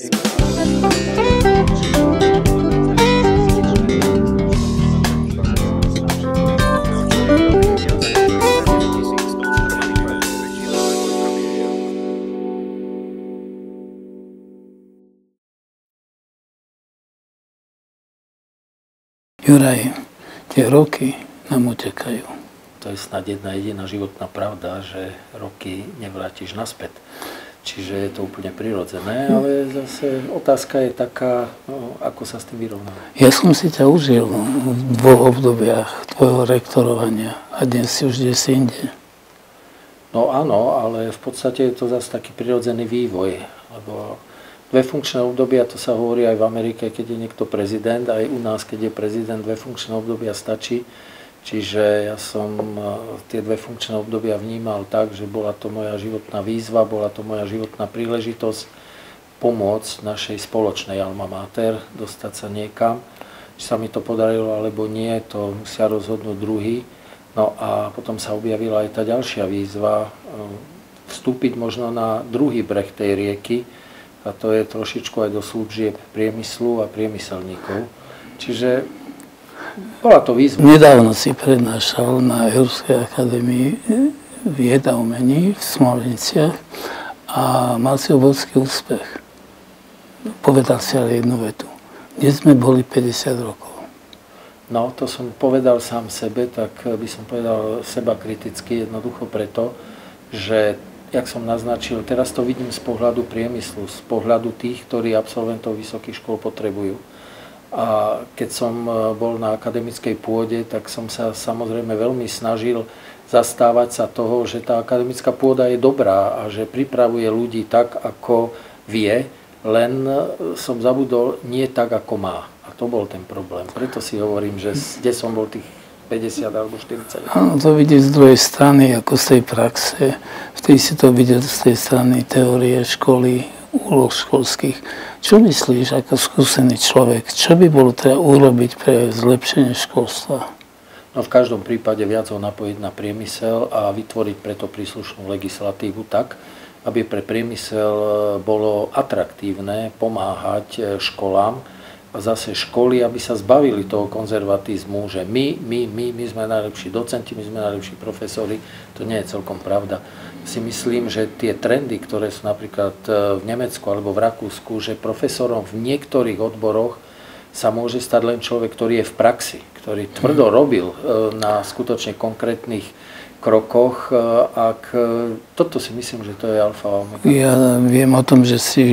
Juraj, tie roky nám utekajú. To je snad jedna jediná životná pravda, že roky nevrátiš naspäť. Čiže je to úplne prirodzené, ale zase otázka je taká, no, ako sa s tým vyrovnáme. Ja som si ťa užil v dvoch obdobiach tvojho rektorovania a dnes si už si inde. No áno, ale v podstate je to zase taký prirodzený vývoj, lebo dve funkčné obdobia, to sa hovorí aj v Amerike, keď je niekto prezident, aj u nás, keď je prezident, dve funkčné obdobia stačí. Čiže ja som tie dve funkčné obdobia vnímal tak, že bola to moja životná výzva, bola to moja životná príležitosť pomôcť našej spoločnej alma mater, dostať sa niekam. Či sa mi to podarilo alebo nie, to musia rozhodnúť druhý. No a potom sa objavila aj tá ďalšia výzva, vstúpiť možno na druhý breh tej rieky, a to je trošičku aj do služieb priemyslu a priemyselníkov. Čiže bola to výzva. Nedávno si prednášal na Európskej akadémii vied a umení v Smoleniciach a mal si obrovský úspech. Povedal si ale jednu vetu. Dnes sme boli 50 rokov. No, to som povedal sám sebe, tak by som povedal seba kriticky, jednoducho preto, že, jak som naznačil, teraz to vidím z pohľadu priemyslu, z pohľadu tých, ktorí absolventov vysokých škôl potrebujú. A keď som bol na akademickej pôde, tak som sa samozrejme veľmi snažil zastávať sa toho, že tá akademická pôda je dobrá a že pripravuje ľudí tak, ako vie, len som zabudol nie tak, ako má. A to bol ten problém. Preto si hovorím, že kde som bol tých 50 alebo 40. Áno, to vidieť z druhej strany, ako z tej praxe. Vtedy si to vidieť z tej strany teórie školy, úloh školských. Čo myslíš ako skúsený človek? Čo by bolo treba urobiť pre zlepšenie školstva? No v každom prípade viac ho napojiť na priemysel a vytvoriť preto príslušnú legislatívu tak, aby pre priemysel bolo atraktívne pomáhať školám a zase školy, aby sa zbavili toho konzervatizmu, že my sme najlepší docenti, my sme najlepší profesori. To nie je celkom pravda. Si myslím, že tie trendy, ktoré sú napríklad v Nemecku alebo v Rakúsku, že profesorom v niektorých odboroch sa môže stať len človek, ktorý je v praxi, ktorý tvrdo robil na skutočne konkrétnych krokoch. Toto si myslím, že to je alfa a omega. Ja viem o tom, že si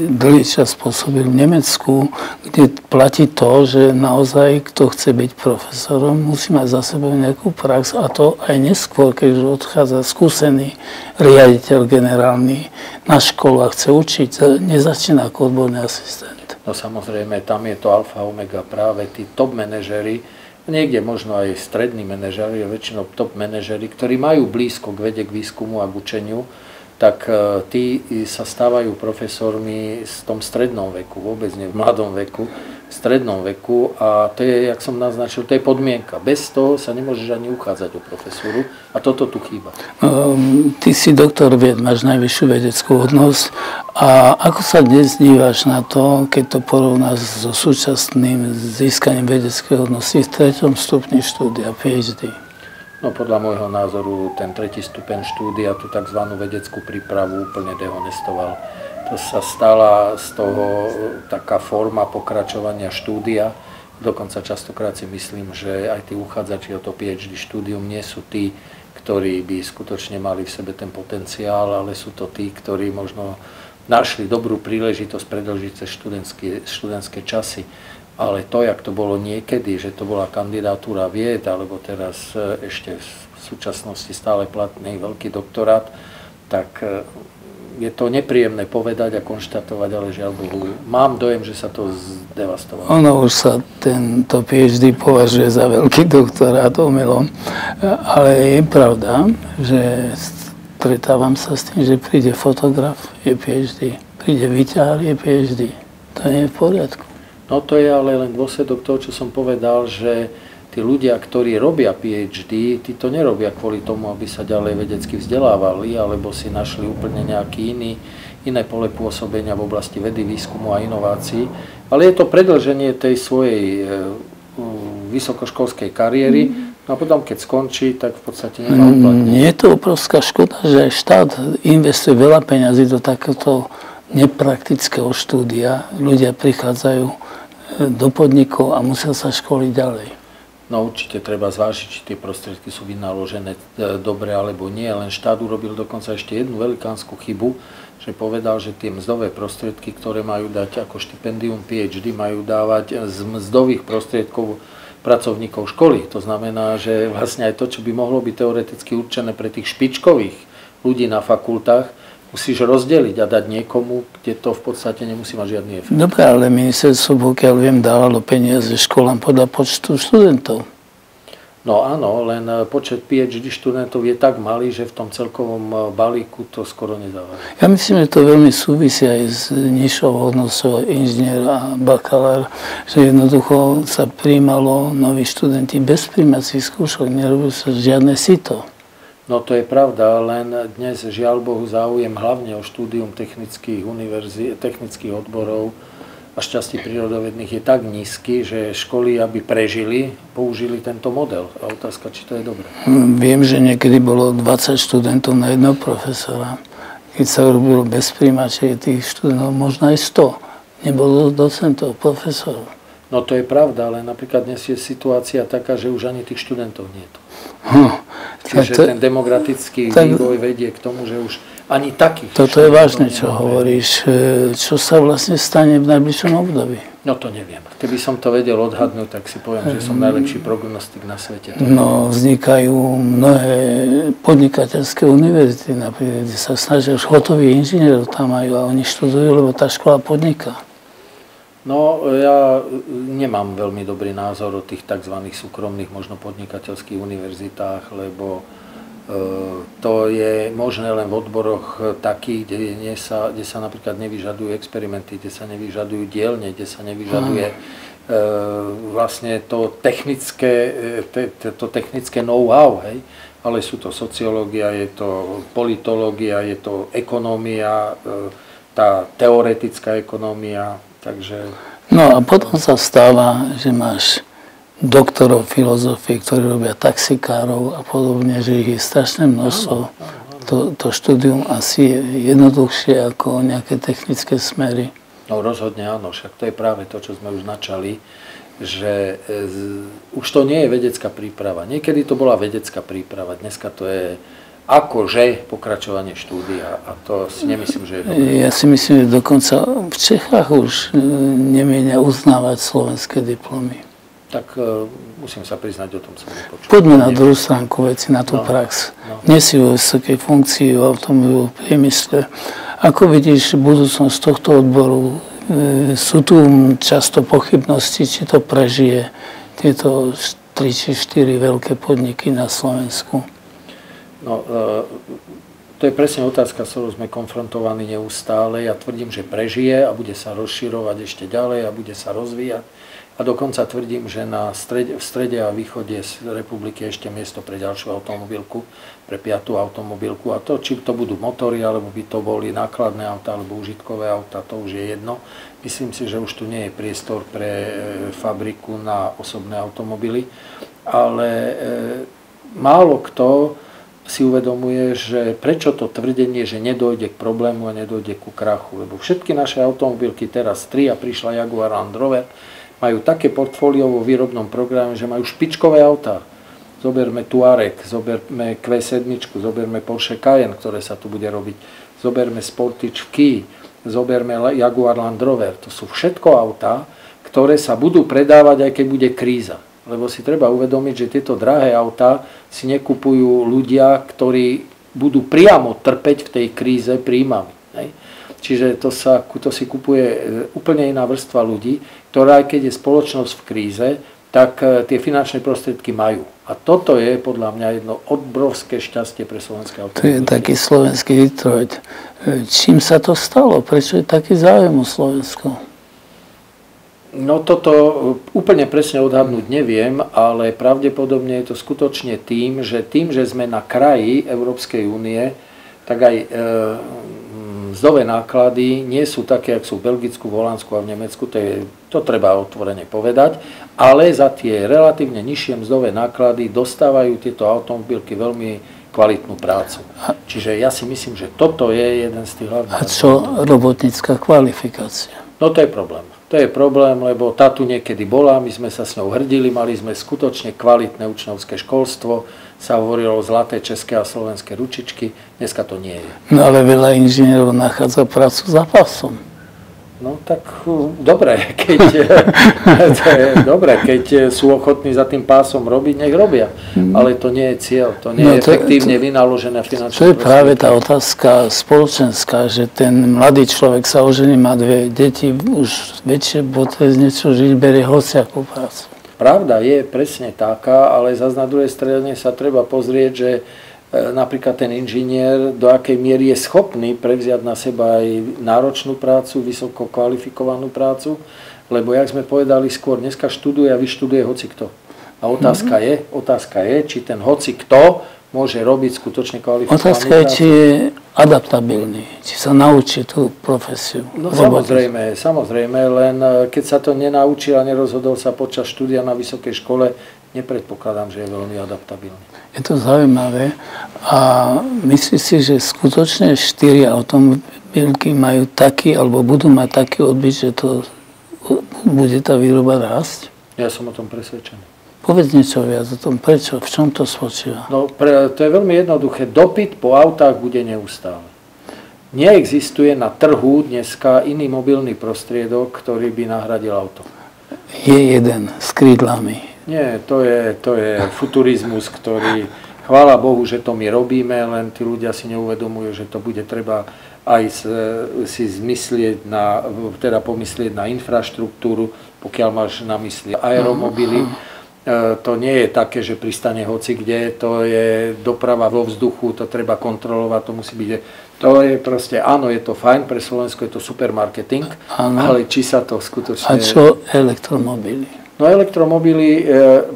dlhý čas pôsobil v Nemecku, kde platí to, že naozaj, kto chce byť profesorom, musí mať za sebou nejakú prax, a to aj neskôr, keď už odchádza skúsený riaditeľ generálny na školu a chce učiť, nezačína ako odborný asistent. No samozrejme, tam je to alfa a omega, práve tí top manažery, niekde možno aj strední manažeri, väčšinou top manažeri, ktorí majú blízko k vede, k výskumu a k učeniu, tak tí sa stávajú profesormi v tom strednom veku, vôbec nie v mladom veku, v strednom veku, a to je, jak som naznačil, to je podmienka. Bez toho sa nemôžeš ani uchádzať o profesúru a toto tu chýba. Ty si doktor vied, máš najvyššiu vedeckú hodnosť, a ako sa dnes díváš na to, keď to porovnáš so súčasným získaním vedeckej hodnosti v 3. stupni štúdia, PhD? No podľa môjho názoru ten 3. stupeň štúdia tú tzv. Vedeckú prípravu úplne dehonestoval. To sa stala z toho taká forma pokračovania štúdia. Dokonca častokrát si myslím, že aj tí uchádzači o to PhD štúdium nie sú tí, ktorí by skutočne mali v sebe ten potenciál, ale sú to tí, ktorí možno našli dobrú príležitosť predĺžiť cez študentské časy. Ale to, jak to bolo niekedy, že to bola kandidatúra vied, alebo teraz ešte v súčasnosti stále platný veľký doktorát, tak je to nepríjemné povedať a konštatovať, ale žiaľ Bohu, mám dojem, že sa to zdevastovalo. Ono už sa tento PhD považuje za veľký doktorát omylom, ale je pravda, že stretávam sa s tým, že príde fotograf, je PhD, príde výťahár, je PhD. To nie je v poriadku. No to je ale len dôsledok toho, čo som povedal, že tí ľudia, ktorí robia PhD, tí to nerobia kvôli tomu, aby sa ďalej vedecky vzdelávali, alebo si našli úplne nejaký iné pole pôsobenia v oblasti vedy, výskumu a inovácií. Ale je to predĺženie tej svojej vysokoškolskej kariéry a potom, keď skončí, tak v podstate nemá uplatnenie. Je to obrovská škoda, že štát investuje veľa peňazí do takéto nepraktického štúdia. Ľudia prichádzajú do podnikov a musia sa školiť ďalej. No určite treba zvážiť, či tie prostriedky sú vynaložené dobre alebo nie. Len štát urobil dokonca ešte jednu velikánsku chybu, že povedal, že tie mzdové prostriedky, ktoré majú dať ako štipendium PhD, majú dávať z mzdových prostriedkov pracovníkov školy. To znamená, že vlastne aj to, čo by mohlo byť teoreticky určené pre tých špičkových ľudí na fakultách, musíš rozdeliť a dať niekomu, kde to v podstate nemusí mať žiadny efekt. Dobre, ale ministerstvo, pokiaľ viem, dávalo peniaze školám podľa počtu študentov. No áno, len počet PhD študentov je tak malý, že v tom celkovom balíku to skoro nedáva. Ja myslím, že to veľmi súvisí aj s nižšou hodnosťou inžinier a bakalár, že jednoducho sa prijímalo noví študenti bez prijímacích skúšok, nerobilo sa žiadne sito. No to je pravda, len dnes žiaľ Bohu záujem hlavne o štúdium technických odborov a šťastí prírodovedných je tak nízky, že školy, aby prežili, použili tento model. A otázka, či to je dobré. Viem, že niekedy bolo 20 študentov na jedného profesora. Keď sa robilo bez prijímačiek tých študentov, možno aj 100. Nebolo docentov, profesorov. No to je pravda, ale napríklad dnes je situácia taká, že už ani tých študentov nie je to. Čiže ten demokratický vývoj vedie k tomu, že už ani takých... Toto je vážne, čo hovoríš. Čo sa vlastne stane v najbližšom období? No to neviem. Keby som to vedel odhadnúť, tak si poviem, že som najlepší prognostik na svete. No, vznikajú mnohé podnikateľské univerzity, napríklad, kde sa snažia, už hotoví inžinierov tam majú a oni študujú, lebo tá škola podniká. No, ja nemám veľmi dobrý názor o tých tzv. Súkromných, možno podnikateľských univerzitách, lebo to je možné len v odboroch takých, kde sa napríklad nevyžadujú experimenty, kde sa nevyžadujú dielne, kde sa nevyžaduje vlastne to technické know-how, hej? Ale sú to sociológia, je to politológia, je to ekonómia, tá teoretická ekonómia. Takže... No a potom sa stáva, že máš doktorov filozofie, ktorí robia taxikárov a podobne, že ich je strašné množstvo. To štúdium asi je jednoduchšie ako nejaké technické smery. No rozhodne áno, však to je práve to, čo sme už načali, že už to nie je vedecká príprava. Niekedy to bola vedecká príprava, dneska to je akože pokračovanie štúdia a to si nemyslím, že je dobré. Ja si myslím, že dokonca v Čechách už nemienia uznávať slovenské diplomy. Tak musím sa priznať, o tom som nepočul. Poďme na druhú stránku veci, na tú prax. Nie si vo vysokej funkcii v automobilovom priemysle. Ako vidíš budúcnosť tohto odboru? Sú tu často pochybnosti, či to prežije tieto 3 či 4 veľké podniky na Slovensku? No, to je presne otázka, s ktorou sme konfrontovaní neustále. Ja tvrdím, že prežije a bude sa rozširovať ešte ďalej a bude sa rozvíjať. A dokonca tvrdím, že v strede a východe republiky je ešte miesto pre ďalšiu automobilku, pre 5. automobilku. A to, či to budú motory, alebo by to boli nákladné auta, alebo užitkové auta, to už je jedno. Myslím si, že už tu nie je priestor pre fabriku na osobné automobily. Ale málo kto si uvedomuje, že prečo to tvrdenie, že nedojde k problému a nedojde ku krachu. Lebo všetky naše automobilky teraz 3 a prišla Jaguar Land Rover, majú také portfólio vo výrobnom programe, že majú špičkové autá. Zoberme Touareg, zoberme Q7, zoberme Porsche Cayenne, ktoré sa tu bude robiť, zoberme Sportage v Kia, zoberme Jaguar Land Rover. To sú všetko autá, ktoré sa budú predávať, aj keď bude kríza. Lebo si treba uvedomiť, že tieto drahé autá si nekupujú ľudia, ktorí budú priamo trpeť v tej kríze príjmami. Čiže to si kupuje úplne iná vrstva ľudí, ktorá aj keď je spoločnosť v kríze, tak tie finančné prostriedky majú. A toto je podľa mňa jedno obrovské šťastie pre slovenské automobily. To je taký slovenský Detroit. Čím sa to stalo? Prečo je taký záujem o Slovensko? No toto úplne presne odhadnúť neviem, ale pravdepodobne je to skutočne tým, že sme na kraji Európskej únie, tak aj mzdové náklady nie sú také, ako sú v Belgicku, v Holandsku a v Nemecku, to treba otvorene povedať, ale za tie relatívne nižšie mzdové náklady dostávajú tieto automobilky veľmi kvalitnú prácu. Čiže ja si myslím, že toto je jeden z tých hlavných. A čo robotnícka kvalifikácia? No to je problém. To je problém, lebo tá tu niekedy bola, my sme sa s ňou hrdili, mali sme skutočne kvalitné učňovské školstvo, sa hovorilo o zlaté české a slovenské ručičky, dneska to nie je. No ale veľa inžinierov nachádza prácu za pasom. No tak dobre, keď sú ochotní za tým pásom robiť, nech robia. Ale to nie je cieľ, to nie je efektívne vynaložené finančné prostriedky. To je práve tá otázka spoločenská, že ten mladý človek sa ožení, má 2 deti, už väčšie potrebuje niečo žiť, berie hociakú prácu. Pravda je presne taká, ale zase na druhej strane sa treba pozrieť, že napríklad ten inžinier do akej miery je schopný prevziať na seba aj náročnú prácu, vysoko kvalifikovanú prácu, lebo jak sme povedali skôr, dneska študuje a vyštuduje hocikto. A otázka je, či ten hocikto môže robiť skutočne kvalifikovanú prácu. Otázka je, či je adaptabilný, či sa naučí tú profesiu. No samozrejme, len keď sa to nenaučil a nerozhodol sa počas štúdia na vysokej škole, nepredpokladám, že je veľmi adaptabilný. Je to zaujímavé a myslím si, že skutočne 4 automobilky majú taký, alebo budú mať taký odbyt, že to bude tá výroba rásť? Ja som o tom presvedčený. Povedz niečo viac o tom, prečo, v čom to spočíva? No, to je veľmi jednoduché. Dopyt po autách bude neustále. Neexistuje na trhu dneska iný mobilný prostriedok, ktorý by nahradil auto. Je jeden s krídlami. Nie, to je futurizmus, ktorý, chvála Bohu, že to my robíme, len tí ľudia si neuvedomujú, že to bude treba aj si pomyslieť na infraštruktúru, pokiaľ máš na mysli aeromobily. To nie je také, že pristane hoci kde, to je doprava vo vzduchu, to treba kontrolovať, to musí byť. To je proste, áno, je to fajn, pre Slovensko je to super marketing, ale či sa to skutočne... A čo elektromobily? No elektromobily,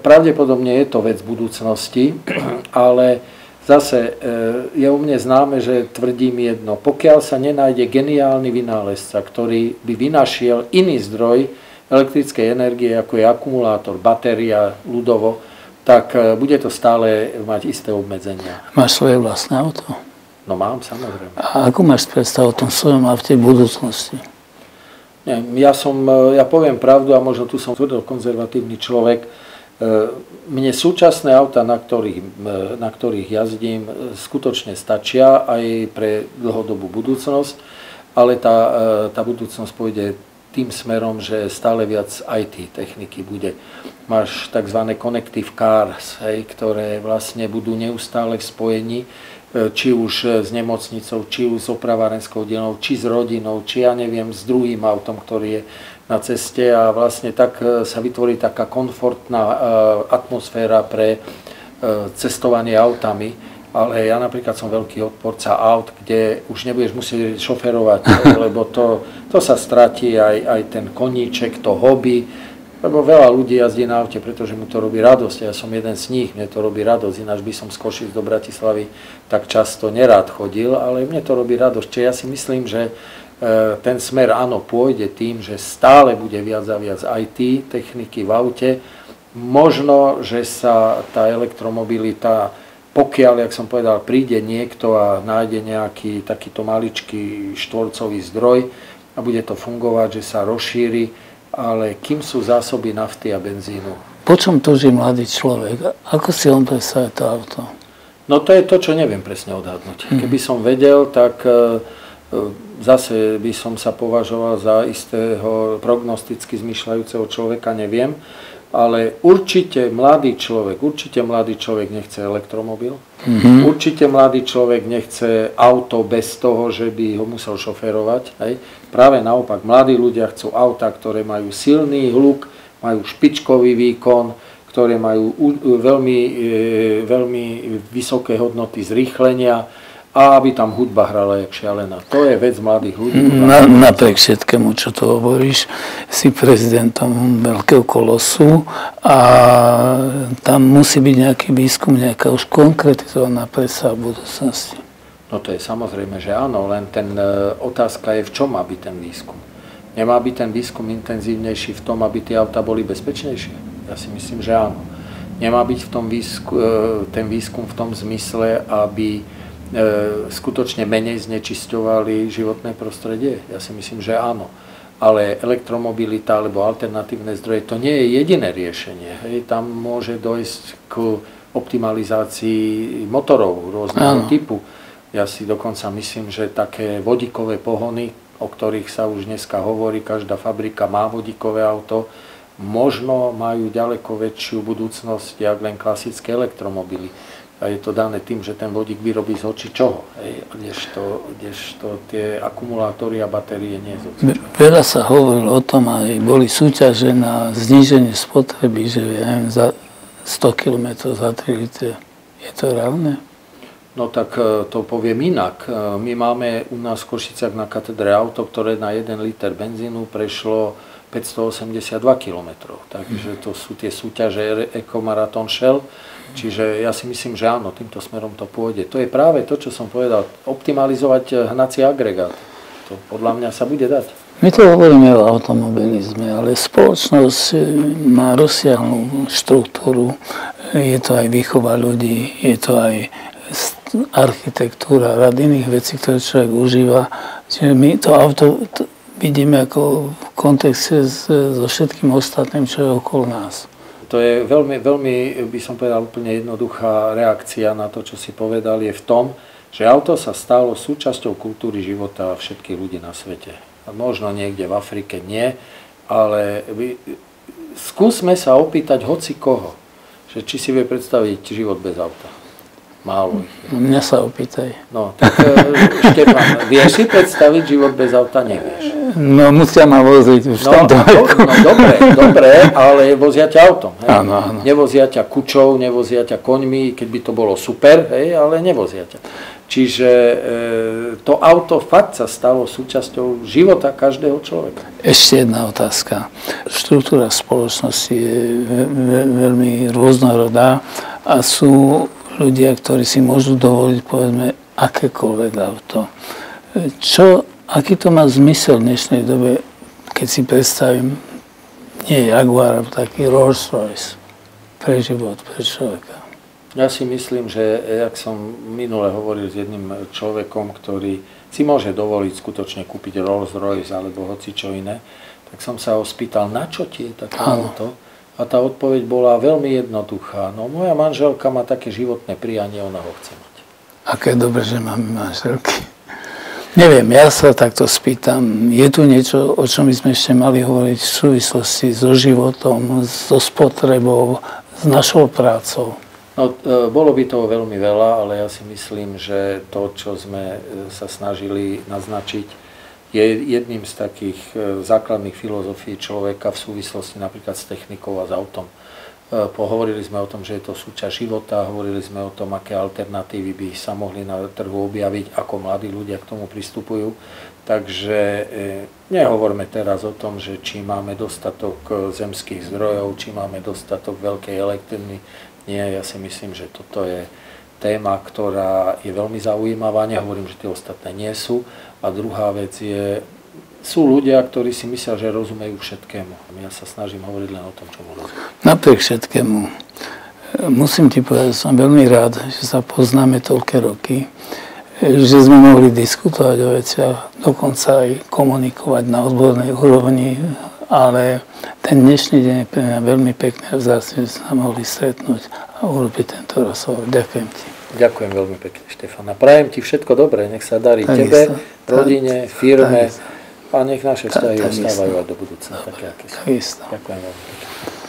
pravdepodobne je to vec budúcnosti, ale zase je u mne známe, že tvrdím jedno. Pokiaľ sa nenájde geniálny vynálezca, ktorý by vynašiel iný zdroj elektrickej energie, ako je akumulátor, batéria, ľudovo, tak bude to stále mať isté obmedzenia. Máš svoje vlastné auto? No mám, samozrejme. A ako máš predstavu o tom svojom aute v budúcnosti? Ja poviem pravdu a možno tu som tvrdo konzervatívny človek. Mne súčasné auta, na ktorých jazdím, skutočne stačia aj pre dlhodobú budúcnosť, ale tá budúcnosť pôjde tým smerom, že stále viac IT techniky bude. Máš tzv. Connective cars, ktoré vlastne budú neustále v spojení, či už s nemocnicou, či už s opravárenskou dielňou, či s rodinou, či ja neviem, s druhým autom, ktorý je na ceste a vlastne tak sa vytvorí taká komfortná atmosféra pre cestovanie autami. Ale ja napríklad som veľký odporca aut, kde už nebudeš musieť šoferovať, lebo to sa stratí aj ten koníček, to hobby. Lebo veľa ľudí jazdí na aute, pretože mu to robí radosť. Ja som jeden z nich, mne to robí radosť. Ináč by som z Košíc do Bratislavy tak často nerád chodil, ale mne to robí radosť. Čiže ja si myslím, že ten smer áno pôjde tým, že stále bude viac a viac IT techniky v aute. Možno, že sa tá elektromobilita, pokiaľ, jak som povedal, príde niekto a nájde nejaký takýto maličký štvorcový zdroj a bude to fungovať, že sa rozšíri, ale kým sú zásoby nafty a benzínu? Po čom túži mladý človek? Ako si on predstavuje to auto? No to je to, čo neviem presne odhadnúť. Keby som vedel, tak zase by som sa považoval za istého prognosticky zmyšľajúceho človeka, neviem. Ale určite mladý človek nechce elektromobil. Určite mladý človek nechce auto bez toho, že by ho musel šoferovať. Hej. Práve naopak, mladí ľudia chcú auta, ktoré majú silný hluk, majú špičkový výkon, ktoré majú veľmi vysoké hodnoty zrýchlenia a aby tam hudba hrala jak šialená. To je vec mladých ľudí. Napriek všetkému, čo to hovoríš, si prezidentom veľkého kolosu a tam musí byť nejaký výskum, nejaká už konkretizovaná predstava v budúcnosti. No to je samozrejme, že áno, len otázka je, v čom má byť ten výskum. Nemá byť ten výskum intenzívnejší v tom, aby tie autá boli bezpečnejšie? Ja si myslím, že áno. Nemá byť v tom ten výskum v tom zmysle, aby skutočne menej znečisťovali životné prostredie? Ja si myslím, že áno. Ale elektromobilita alebo alternatívne zdroje, to nie je jediné riešenie. Hej. Tam môže dojsť k optimalizácii motorov rôzneho typu. Ja si dokonca myslím, že také vodíkové pohony, o ktorých sa už dneska hovorí, každá fabrika má vodíkové auto, možno majú ďaleko väčšiu budúcnosť, jak len klasické elektromobily. A je to dané tým, že ten vodík vyrobí z hoči čoho. Kdežto tie akumulátory a batérie nie sú. Veľa sa hovorilo o tom, aj boli súťaže na zníženie spotreby, že viem, za 100 km za 3 litre. Je to reálne? No tak to poviem inak. My máme u nás v Košiciach na katedre auto, ktoré na 1 liter benzínu prešlo 582 km. Takže to sú tie súťaže Ecomarathon Shell. Čiže ja si myslím, že áno, týmto smerom to pôjde. To je práve to, čo som povedal. Optimalizovať hnací agregát. To podľa mňa sa bude dať. My tu hovoríme o automobilizme, ale spoločnosť má rozsiahlu štruktúru. Je to aj výchova ľudí, je to aj architektúra, rad iných vecí, ktoré človek užíva. Čiže my to auto vidíme ako v kontexte so všetkým ostatným, čo je okolo nás. To je veľmi, veľmi, by som povedal, úplne jednoduchá reakcia na to, čo si povedal, je v tom, že auto sa stalo súčasťou kultúry života všetkých ľudí na svete. Možno niekde v Afrike nie, ale skúsme sa opýtať hoci koho, že či si vie predstaviť život bez auta. Málo ich je. Mňa sa opýtaj. No, tak Štefan, vieš si predstaviť život bez auta? Nevieš. No, musia ma voziť v tomto veku. No, dobre, ale vozia ťa autom. Hej? Áno. Nevozia ťa kučou, nevozia ťa koňmi, keď by to bolo super, hej, ale nevozia ťa. Čiže to auto fakt sa stalo súčasťou života každého človeka. Ešte jedna otázka. Štruktúra spoločnosti je veľmi rôznorodá a sú ľudia, ktorí si môžu dovoliť, povedzme, akékoľvek auto. Aký to má zmysel v dnešnej dobe, keď si predstavím, nie Jaguar, ale taký Rolls Royce pre život, pre človeka? Ja si myslím, že jak som minule hovoril s jedným človekom, ktorý si môže dovoliť skutočne kúpiť Rolls Royce alebo hocičo iné, tak som sa ho spýtal, na čo ti je také auto? A tá odpoveď bola veľmi jednoduchá. No moja manželka má také životné prianie, ona ho chce mať. Aké dobre, že máme manželky. Neviem, ja sa takto spýtam. Je tu niečo, o čom by sme ešte mali hovoriť v súvislosti so životom, so spotrebou, s našou prácou? No, bolo by toho veľmi veľa, ale ja si myslím, že to, čo sme sa snažili naznačiť, je jedným z takých základných filozofií človeka v súvislosti napríklad s technikou a s autom. Pohovorili sme o tom, že je to súčasť života, hovorili sme o tom, aké alternatívy by sa mohli na trhu objaviť, ako mladí ľudia k tomu pristupujú. Takže nehovorme teraz o tom, že či máme dostatok zemských zdrojov, či máme dostatok veľkej elektriny. Nie, ja si myslím, že toto je téma, ktorá je veľmi zaujímavá. Nehovorím, že tie ostatné nie sú. A druhá vec je, sú ľudia, ktorí si myslia, že rozumejú všetkému. Ja sa snažím hovoriť len o tom, čo môžem. Napriek všetkému. Musím ti povedať, že som veľmi rád, že sa poznáme toľké roky, že sme mohli diskutovať o veciach, dokonca aj komunikovať na odbornej úrovni, ale ten dnešný deň je pre mňa veľmi pekný a vzácne, že sa mohli stretnúť a urobiť tento rozhovor. Ďakujem ti. Ďakujem veľmi pekne, Štefan. A prajem ti všetko dobré, nech sa darí tebe, rodine, firme a nech naše vzťahy ostávajú aj do budúcna také, aké sú. Ďakujem veľmi pekne.